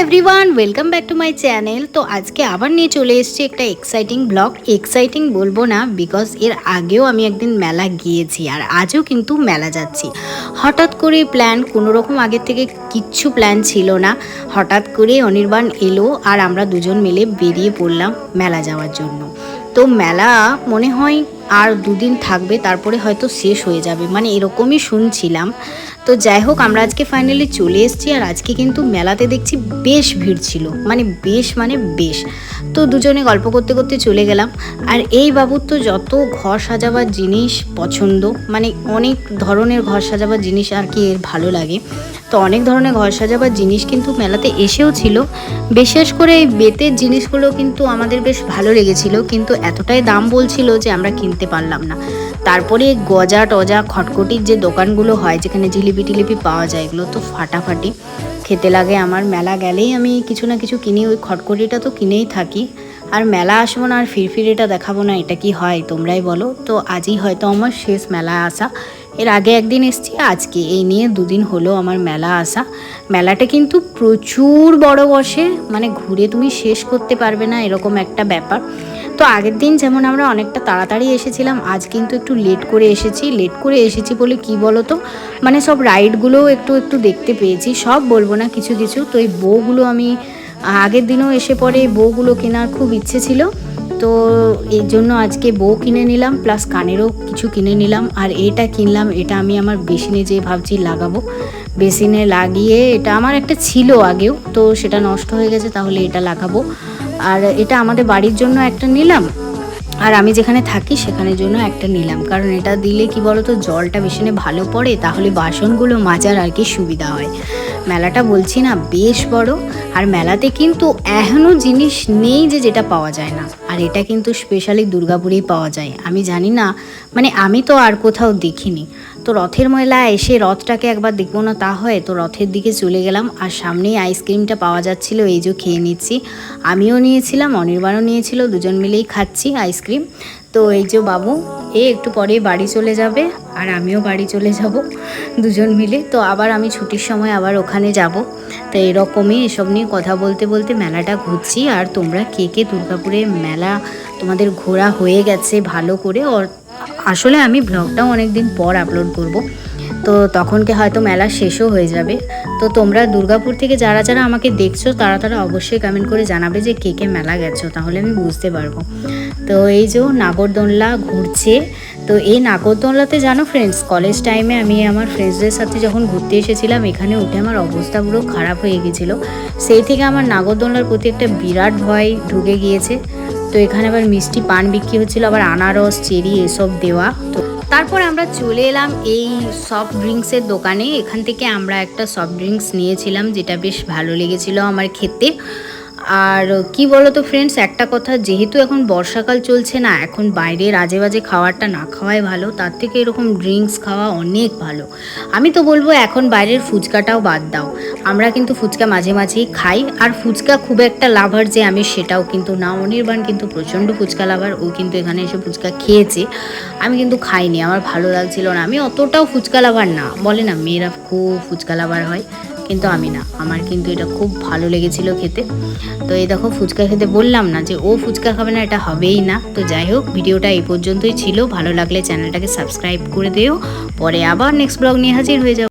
Everyone welcome back to my channel. तो आज के आबार निये चले एसेछि एकटा एक्साइटिंग ब्लग। एक्साइटिंग बोलबो ना बिकज एर आगेও আমি একদিন মেলা গিয়েছি আর আজও কিন্তু মেলা যাচ্ছি। হঠাৎ করে প্ল্যান, কোনো রকম আগে থেকে কিচ্ছু প্ল্যান ছিল না। হঠাৎ করে অনির্বাণ এলো আর আমরা দুজন মিলে বেরিয়ে পড়লাম মেলা যাওয়ার জন্য। তো মেলা মনে হয় আর দুদিন থাকবে, তারপরে হয়তো শেষ হয়ে যাবে, মানে এরকমই শুনছিলাম। তো যাই হোক, আমরা আজকে ফাইনালি চলে এসেছি আর আজকে কিন্তু মেলাতে দেখছি বেশ ভিড় ছিল, মানে বেশ। তো দুজনে গল্প করতে করতে চলে গেলাম। আর এই বাবুর তো যত ঘর সাজাবার জিনিস পছন্দ, মানে অনেক ধরনের ঘর সাজাবার জিনিস আর কি এর ভালো লাগে। তো অনেক ধরনের ঘর সাজাবার জিনিস কিন্তু মেলাতে এসেও ছিল। বিশেষ করে এই বেতের জিনিসগুলো কিন্তু আমাদের বেশ ভালো লেগেছিল, কিন্তু এতটাই দাম বলছিল যে আমরা কিনতে পারলাম না। তারপরে গজা টজা খটখটির যে দোকানগুলো হয়, যেখানে জিলিপি টিলিপি পাওয়া যায়, এগুলো তো ফাটাফাটি খেতে লাগে আমার। মেলা গেলেই আমি কিছু না কিছু কিনি, ওই খটখটিটা তো কিনেই থাকি। আর মেলা আসবো না আর ফিরফিরেটা দেখাবো না, এটা কি হয় তোমরাই বলো। তো আজই হয়তো আমার শেষ মেলা আসা। এর আগে একদিন এসেছি, আজকে এই নিয়ে দুদিন হলো আমার মেলা আসা। মেলাটা কিন্তু প্রচুর বড় বসে, মানে ঘুরে তুমি শেষ করতে পারবে না, এরকম একটা ব্যাপার। তো আগের দিন যেমন আমরা অনেকটা তাড়াতাড়ি এসেছিলাম, আজ কিন্তু একটু লেট করে এসেছি বলে কি বলো তো, মানে সব রাইডগুলোও একটু দেখতে পেয়েছি, সব বলবো না, কিছু কিছু। তো এই বউগুলো আমি আগের দিনও এসে পরে বউগুলো কেনার খুব ইচ্ছে ছিল, তো এই জন্য আজকে বউ কিনে নিলাম, প্লাস কানেরও কিছু কিনে নিলাম। আর এটা কিনলাম, এটা আমি আমার বেসিনে যেয়ে ভাবছি লাগাবো। বেসিনে লাগিয়ে, এটা আমার একটা ছিল আগেও, তো সেটা নষ্ট হয়ে গেছে, তাহলে এটা লাগাবো। আর এটা আমাদের বাড়ির জন্য একটা নিলাম, আর আমি যেখানে থাকি সেখানের জন্য একটা নিলাম, কারণ এটা দিলে কি বলতো, জলটা বেসিনে ভালো পড়ে, তাহলে বাসনগুলো মাজার আর কি সুবিধা হয়। মেলাটা বলছি না বেশ বড়, আর মেলাতে কিন্তু এখনও জিনিস নেই যে যেটা পাওয়া যায় না। আর এটা কিন্তু স্পেশালি দুর্গাপুরেই পাওয়া যায়, আমি জানি না, মানে আমি তো আর কোথাও দেখিনি। তো রথের মেলা এসে রথটাকে একবার দেখবো না তা হয়, তো রথের দিকে চলে গেলাম। আর সামনেই আইসক্রিমটা পাওয়া যাচ্ছিলো, এই যে খেয়ে নিচ্ছি। আমিও নিয়েছিলাম, অনির্বাণও নিয়েছিল, দুজন মিলেই খাচ্ছি আইসক্রিম। তো এই যে বাবু একটু পরে বাড়ি চলে যাবে, আর আমিও বাড়ি চলে যাব দুজন মিলে। তো আবার আমি ছুটির সময় আবার ওখানে যাব। তো এরকমই এসব নিয়ে কথা বলতে বলতে মেলাটা ঘুরছি। আর তোমরা কে কে দুর্গাপুরে মেলা তোমাদের ঘোরা হয়ে গেছে ভালো করে, আসলে আমি ব্লগটাও অনেক দিন পর আপলোড করব, তো তখনকে হয়তো মেলা শেষও হয়ে যাবে। তো তোমরা দুর্গাপুর থেকে যারা যারা আমাকে দেখছো তারা অবশ্যই কমেন্ট করে জানাবে যে কে কে মেলা গেছো, তাহলে আমি বুঝতে পারবো। তো এই যে নাগরদোলনা ঘুরছে। তো এই নাগরদোলনাতে জানো ফ্রেন্ডস, কলেজ টাইমে আমি আমার ফ্রেন্ডসদের সাথে যখন ঘুরতে এসেছিলাম, এখানে উঠে আমার অবস্থা পুরো খারাপ হয়ে গেছিলো। সেই থেকে আমার নাগরদোলনার প্রতি একটা বিরাট ভয় ঢুকে গিয়েছে। তো এখানে আবার মিষ্টি পান বিক্রি হচ্ছিলো, আবার আনারস চেরি এসব দেওয়া। তো তারপর আমরা চলে এলাম এই সফট ড্রিঙ্কসের দোকানে। এখান থেকে আমরা একটা সফট ড্রিঙ্কস নিয়েছিলাম, যেটা বেশ ভালো লেগেছিলো আমার খেতে। আর কি বলো তো ফ্রেন্ডস, একটা কথা, যেহেতু এখন বর্ষাকাল চলছে না, এখন বাইরের আজে বাজে খাবারটা না খাওয়াই ভালো, তার থেকে এরকম ড্রিঙ্কস খাওয়া অনেক ভালো। আমি তো বলবো এখন বাইরের ফুচকাটাও বাদ দাও, আমরা কিন্তু ফুচকা মাঝে মাঝেই খাই। আর ফুচকা খুব একটা লাভার যে আমি, সেটাও কিন্তু না। অনির্বাণ কিন্তু প্রচণ্ড ফুচকা লাভার, ও কিন্তু এখানে এসে ফুচকা খেয়েছে, আমি কিন্তু খাইনি, আমার ভালো লাগছিল না। আমি অতটাও ফুচকা লাভার না, বলে না মেয়েরা খুব ফুচকা লাভার হয়, কিন্তু আমি না, আমার কিন্তু এটা খুব ভালো লেগেছিল খেতে। তো এই দেখো ফুচকা খেতে বললাম না যে ও ফুচকা খাবে না, এটা হবেই না। তো যাই হোক, ভিডিওটা এই পর্যন্তই ছিল, ভালো লাগলে চ্যানেলটাকে সাবস্ক্রাইব করে দিও। পরে আবার নেক্সট ব্লগ নিয়ে হাজির হয়ে যাও।